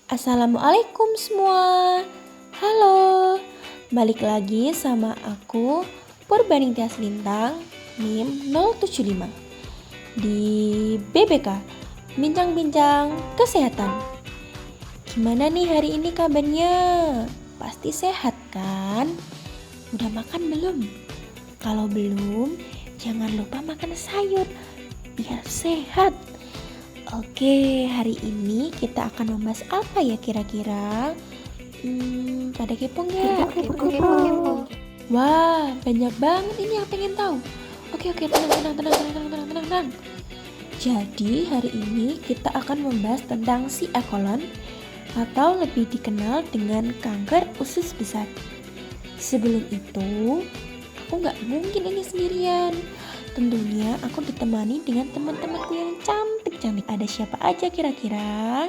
Assalamualaikum semua. Halo, balik lagi sama aku Purbaningtyas Lintang NIM 075 di BBK Bincang-bincang Kesehatan. Gimana nih hari ini kabarnya? Pasti sehat kan? Udah makan belum? Kalau belum, jangan lupa makan sayur biar sehat. Oke, hari ini kita akan membahas apa ya kira-kira? Pada kepo nggak? Kepo. Wah, banyak banget ini yang pengen tahu. Oke, tenang. Jadi hari ini kita akan membahas tentang si E. colon atau lebih dikenal dengan kanker usus besar. Sebelum itu, aku nggak mungkin ini sendirian. Tentunya aku ditemani dengan teman-temanku yang cantik-cantik. Ada siapa aja kira-kira?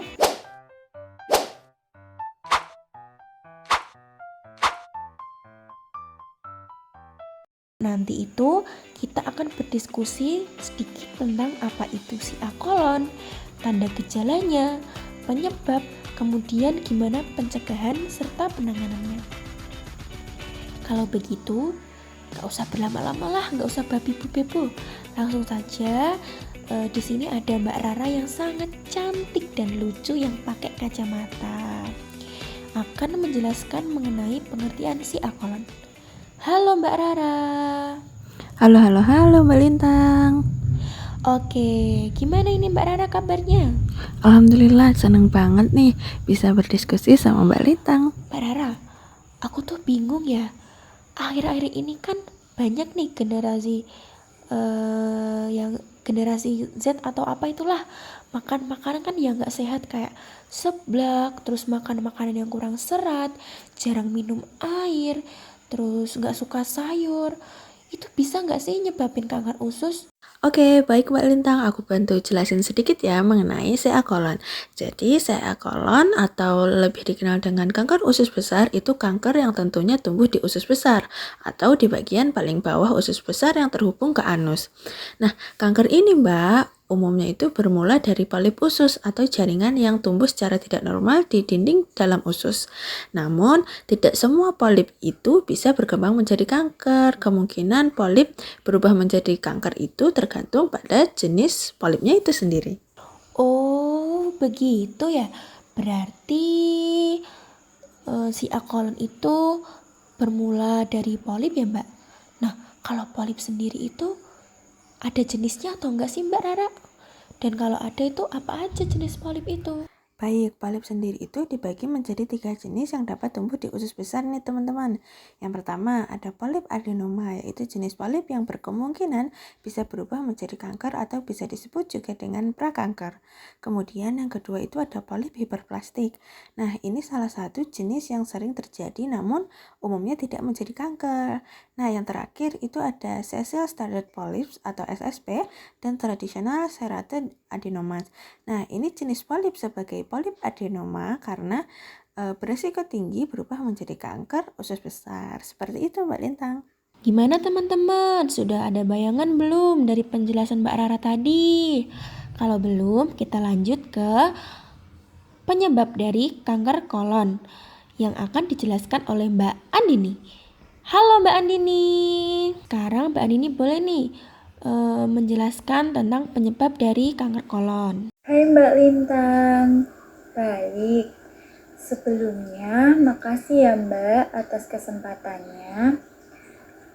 Nanti itu kita akan berdiskusi sedikit tentang apa itu si E. colon, tanda gejalanya, penyebab, kemudian gimana pencegahan serta penanganannya. Kalau begitu, gak usah berlama-lama lah, gak usah babi bu. Langsung saja, di sini ada Mbak Rara yang sangat cantik dan lucu yang pakai kacamata. Akan menjelaskan mengenai pengertian si E. colon. Halo Mbak Rara. Halo Mbak Lintang. Oke, gimana ini Mbak Rara kabarnya? Alhamdulillah seneng banget nih bisa berdiskusi sama Mbak Lintang. Mbak Rara, aku tuh bingung ya. Akhir-akhir ini kan banyak nih generasi yang generasi Z atau apa itulah, makan makanan kan yang nggak sehat kayak seblak, terus makan makanan yang kurang serat, jarang minum air, terus nggak suka sayur. Itu bisa nggak sih nyebabin kanker usus? Oke, baik Mbak Lintang, aku bantu jelasin sedikit ya mengenai CA colon. Jadi CA colon atau lebih dikenal dengan kanker usus besar itu kanker yang tentunya tumbuh di usus besar atau di bagian paling bawah usus besar yang terhubung ke anus. Nah, kanker ini Mbak umumnya itu bermula dari polip usus atau jaringan yang tumbuh secara tidak normal di dinding dalam usus. Namun, tidak semua polip itu bisa berkembang menjadi kanker. Kemungkinan polip berubah menjadi kanker itu tergantung pada jenis polipnya itu sendiri. Oh, begitu ya. Berarti si E. colon itu bermula dari polip ya, Mbak? Nah, kalau polip sendiri itu ada jenisnya atau enggak sih, Mbak Rara? Dan kalau ada itu apa aja jenis polip itu? Baik, polip sendiri itu dibagi menjadi 3 jenis yang dapat tumbuh di usus besar nih teman-teman. Yang pertama ada polip adenoma, yaitu jenis polip yang berkemungkinan bisa berubah menjadi kanker atau bisa disebut juga dengan prakanker. Kemudian yang kedua itu ada polip hiperplastik. Nah, ini salah satu jenis yang sering terjadi namun umumnya tidak menjadi kanker. Nah, yang terakhir itu ada sessile standard polyps atau SSP dan tradisional serrated adenomas. Nah, ini jenis polip sebagai polip adenoma karena beresiko tinggi berubah menjadi kanker usus besar. Seperti itu Mbak Lintang. Gimana teman-teman? Sudah ada bayangan belum dari penjelasan Mbak Rara tadi? Kalau belum, kita lanjut ke penyebab dari kanker kolon yang akan dijelaskan oleh Mbak Andini. Halo Mbak Andini. Sekarang Mbak Andini boleh nih menjelaskan tentang penyebab dari kanker kolon. Hai Mbak Lintang, baik. Sebelumnya, makasih ya Mbak atas kesempatannya.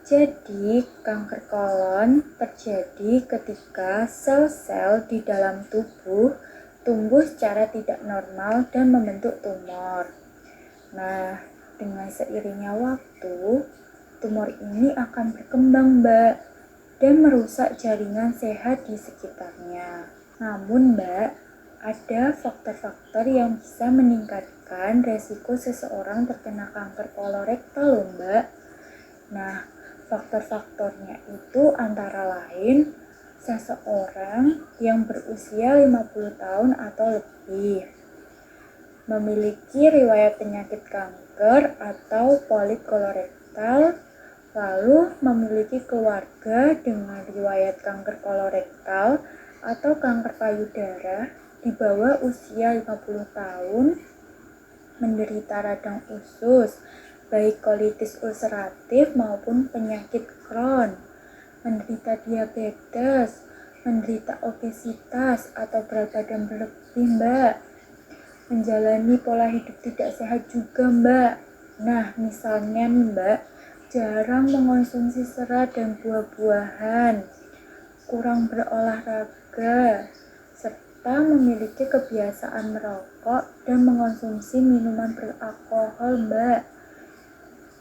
Jadi, kanker kolon terjadi ketika sel-sel di dalam tubuh tumbuh secara tidak normal dan membentuk tumor. Nah, dengan seiringnya waktu, tumor ini akan berkembang Mbak dan merusak jaringan sehat di sekitarnya. Namun Mbak, ada faktor-faktor yang bisa meningkatkan resiko seseorang terkena kanker kolorektal loh Mbak. Nah, faktor-faktornya itu antara lain seseorang yang berusia 50 tahun atau lebih, memiliki riwayat penyakit kanker atau polip kolorektal, lalu memiliki keluarga dengan riwayat kanker kolorektal atau kanker payudara di bawah usia 50 tahun, menderita radang usus, baik kolitis ulceratif maupun penyakit Crohn, menderita diabetes, menderita obesitas atau berat badan berlebih, Mbak. Menjalani pola hidup tidak sehat juga, Mbak. Nah, misalnya nih, Mbak, jarang mengonsumsi serat dan buah-buahan, kurang berolahraga, serta memiliki kebiasaan merokok dan mengonsumsi minuman beralkohol, Mbak.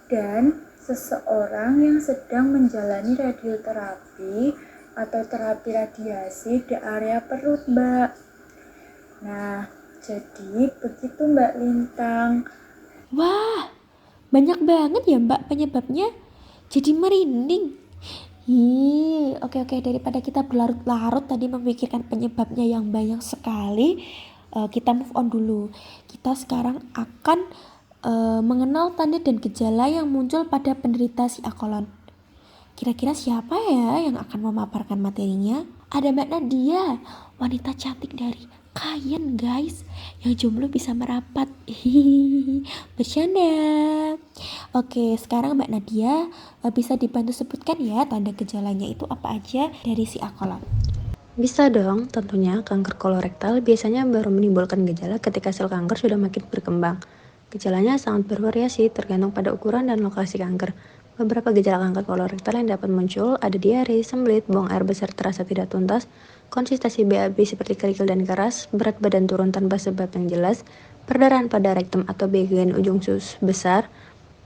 Dan seseorang yang sedang menjalani radioterapi atau terapi radiasi di area perut, Mbak. Nah, jadi begitu Mbak Lintang. Wah, banyak banget ya Mbak penyebabnya. Jadi merinding. Oke, daripada kita berlarut-larut tadi memikirkan penyebabnya yang banyak sekali, kita move on dulu. Kita sekarang akan mengenal tanda dan gejala yang muncul pada penderita SIA kolon. Kira-kira siapa ya yang akan memaparkan materinya? Ada Mbak Nadia, wanita cantik dari Kayen guys, yang jomblo bisa merapat. Bercanda. Oke, sekarang Mbak Nadia bisa dibantu sebutkan ya tanda gejalanya itu apa aja dari SIA kolon. Bisa dong, tentunya kanker kolorektal biasanya baru menimbulkan gejala ketika sel kanker sudah makin berkembang. Gejalanya sangat bervariasi tergantung pada ukuran dan lokasi kanker. Beberapa gejala kanker kolorektal yang dapat muncul ada diare, sembelit, buang air besar terasa tidak tuntas, konsistensi BAB seperti kerikil dan keras, berat badan turun tanpa sebab yang jelas, perdarahan pada rektum atau bagian ujung usus besar,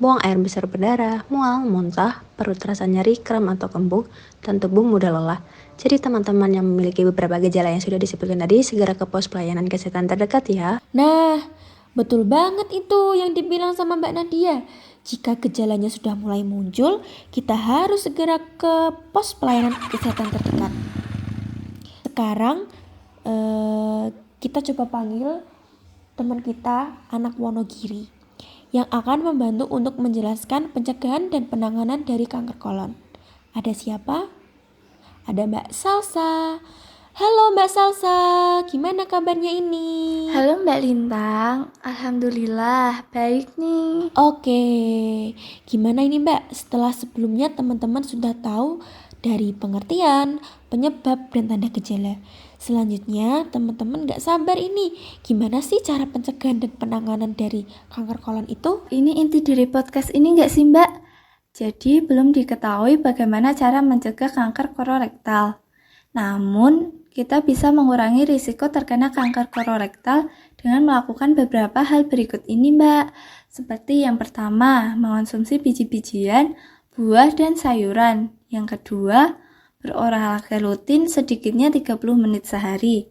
buang air besar berdarah, mual, muntah, perut terasa nyeri, kram atau kembung, dan tubuh mudah lelah. Jadi teman-teman yang memiliki beberapa gejala yang sudah disebutkan tadi, segera ke pos pelayanan kesehatan terdekat ya. Nah, betul banget itu yang dibilang sama Mbak Nadia. Jika gejalanya sudah mulai muncul, kita harus segera ke pos pelayanan kesehatan terdekat. Sekarang kita coba panggil teman kita, anak Wonogiri, yang akan membantu untuk menjelaskan pencegahan dan penanganan dari kanker kolon. Ada siapa? Ada Mbak Salsa. Halo Mbak Salsa, gimana kabarnya ini? Halo Mbak Lintang, Alhamdulillah baik nih. Oke, gimana ini Mbak? Setelah sebelumnya teman-teman sudah tahu dari pengertian, penyebab, dan tanda gejala. Selanjutnya teman-teman gak sabar ini, gimana sih cara pencegahan dan penanganan dari kanker kolon itu? Ini inti dari podcast ini gak sih Mbak? Jadi belum diketahui bagaimana cara mencegah kanker kolorektal. Namun, kita bisa mengurangi risiko terkena kanker kolorektal dengan melakukan beberapa hal berikut ini, Mbak. Seperti yang pertama, mengonsumsi biji-bijian, buah, dan sayuran. Yang kedua, berolahraga rutin sedikitnya 30 menit sehari.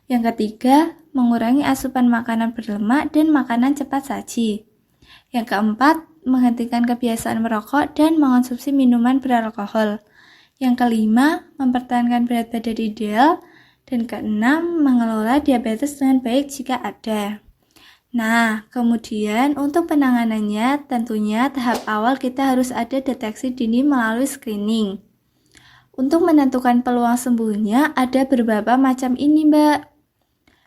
Yang ketiga, mengurangi asupan makanan berlemak dan makanan cepat saji. Yang keempat, menghentikan kebiasaan merokok dan mengonsumsi minuman beralkohol. Yang kelima, mempertahankan berat badan ideal. Dan keenam, mengelola diabetes dengan baik jika ada. Nah, kemudian untuk penanganannya tentunya tahap awal kita harus ada deteksi dini melalui screening. Untuk menentukan peluang sembuhnya ada beberapa macam ini, Mbak.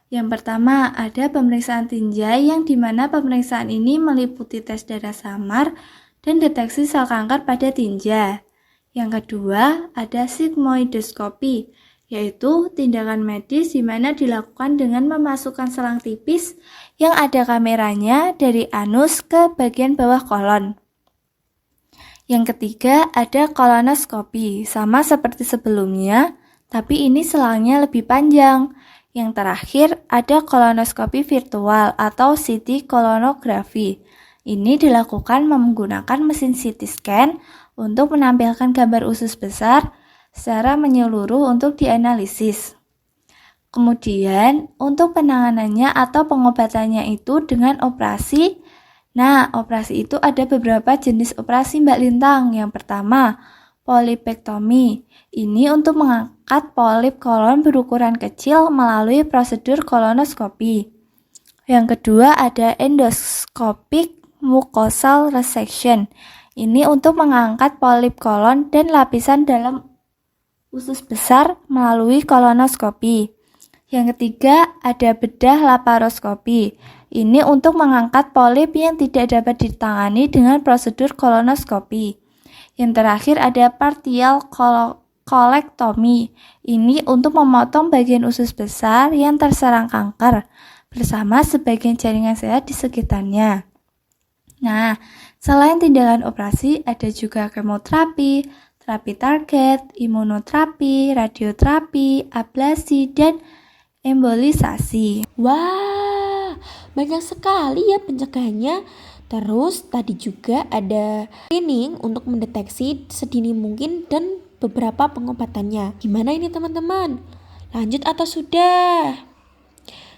Yang pertama, ada pemeriksaan tinja yang dimana pemeriksaan ini meliputi tes darah samar dan deteksi sel kanker pada tinja. Yang kedua, ada sigmoidoskopi, yaitu tindakan medis di mana dilakukan dengan memasukkan selang tipis yang ada kameranya dari anus ke bagian bawah kolon. Yang ketiga, ada kolonoskopi, sama seperti sebelumnya, tapi ini selangnya lebih panjang. Yang terakhir, ada kolonoskopi virtual atau CT kolonografi. Ini dilakukan menggunakan mesin CT scan untuk menampilkan gambar usus besar secara menyeluruh untuk dianalisis. Kemudian, untuk penanganannya atau pengobatannya itu dengan operasi. Nah, operasi itu ada beberapa jenis operasi Mbak Lintang. Yang pertama, polipektomi. Ini untuk mengangkat polip kolon berukuran kecil melalui prosedur kolonoskopi. Yang kedua, ada endoscopic mucosal resection. Ini untuk mengangkat polip kolon dan lapisan dalam usus besar melalui kolonoskopi. Yang ketiga, ada bedah laparoskopi. Ini untuk mengangkat polip yang tidak dapat ditangani dengan prosedur kolonoskopi. Yang terakhir ada partial kolektomi. Ini untuk memotong bagian usus besar yang terserang kanker bersama sebagian jaringan sehat di sekitarnya. Nah, selain tindakan operasi, ada juga kemoterapi, terapi target, imunoterapi, radioterapi, ablasi, dan embolisasi. Wah, banyak sekali ya pencegahannya. Terus tadi juga ada screening untuk mendeteksi sedini mungkin dan beberapa pengobatannya. Gimana ini teman-teman? Lanjut atau sudah?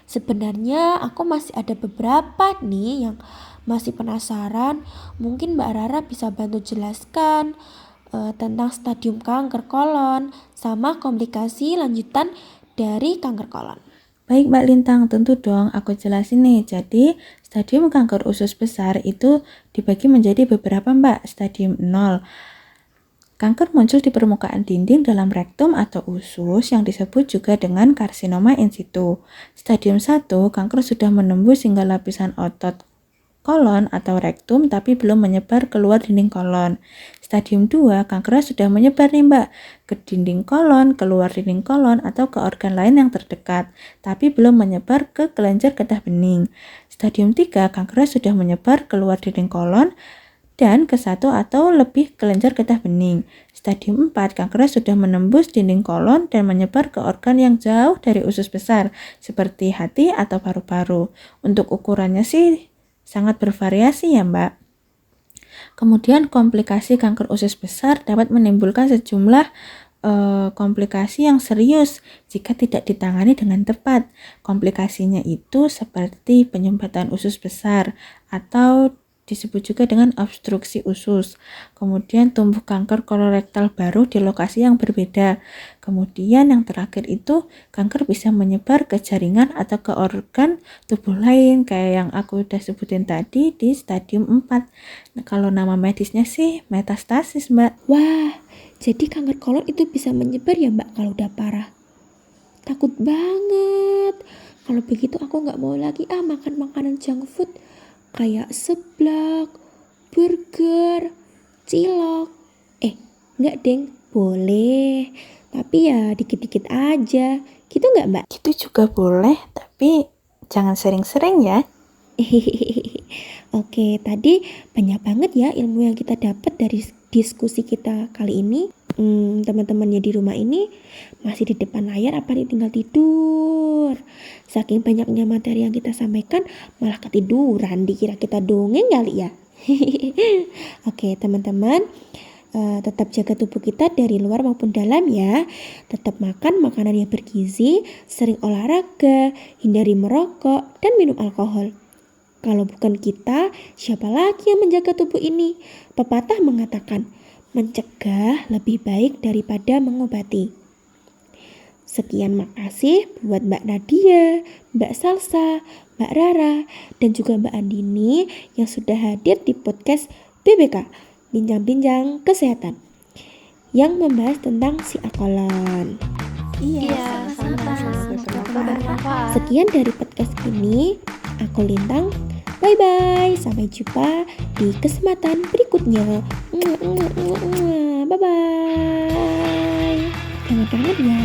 Sebenarnya aku masih ada beberapa nih yang masih penasaran. Mungkin Mbak Rara bisa bantu jelaskan tentang stadium kanker kolon sama komplikasi lanjutan dari kanker kolon. Baik Mbak Lintang, tentu dong aku jelasin nih. Jadi stadium kanker usus besar itu dibagi menjadi beberapa Mbak. Stadium 0, kanker muncul di permukaan dinding dalam rektum atau usus yang disebut juga dengan karsinoma in situ. Stadium 1, kanker sudah menembus hingga lapisan otot kolon atau rektum tapi belum menyebar keluar dinding kolon. Stadium 2, kanker sudah menyebar nih Mbak ke dinding kolon, keluar dinding kolon atau ke organ lain yang terdekat tapi belum menyebar ke kelenjar getah bening. Stadium 3, kanker sudah menyebar keluar dinding kolon dan ke satu atau lebih kelenjar getah bening. Stadium 4, kanker sudah menembus dinding kolon dan menyebar ke organ yang jauh dari usus besar seperti hati atau paru-paru. Untuk ukurannya sih sangat bervariasi ya Mbak. Kemudian komplikasi kanker usus besar dapat menimbulkan sejumlah komplikasi yang serius jika tidak ditangani dengan tepat. Komplikasinya itu seperti penyumbatan usus besar atau disebut juga dengan obstruksi usus. Kemudian tumbuh kanker kolorektal baru di lokasi yang berbeda. Kemudian yang terakhir itu kanker bisa menyebar ke jaringan atau ke organ tubuh lain kayak yang aku udah sebutin tadi di stadium 4. Nah, kalau nama medisnya sih metastasis Mbak. Wah, jadi kanker kolon itu bisa menyebar ya Mbak kalau udah parah. Takut banget. Kalau begitu aku nggak mau lagi makan makanan junk food kayak seblak, burger, cilok. Enggak deng, boleh. Tapi ya dikit-dikit aja. Gitu nggak Mbak? Itu juga boleh, tapi jangan sering-sering ya. Oke, tadi banyak banget ya ilmu yang kita dapat dari diskusi kita kali ini. Teman-temannya di rumah ini masih di depan layar apa nih tinggal tidur? Saking banyaknya materi yang kita sampaikan malah ketiduran, dikira kita dongeng kali ya. Oke teman-teman, tetap jaga tubuh kita dari luar maupun dalam ya. Tetap makan makanan yang bergizi, sering olahraga, hindari merokok dan minum alkohol. Kalau bukan kita, siapa lagi yang menjaga tubuh ini? Pepatah mengatakan, mencegah lebih baik daripada mengobati. Sekian makasih buat Mbak Nadia, Mbak Salsa, Mbak Rara, dan juga Mbak Andini yang sudah hadir di podcast BBK, Bincang-Bincang Kesehatan, yang membahas tentang si akolon. Iya, sama-sama. Sekian dari podcast ini, aku Lintang. Bye-bye, sampai jumpa di kesempatan berikutnya. Bye-bye. Kangen-kangen ya.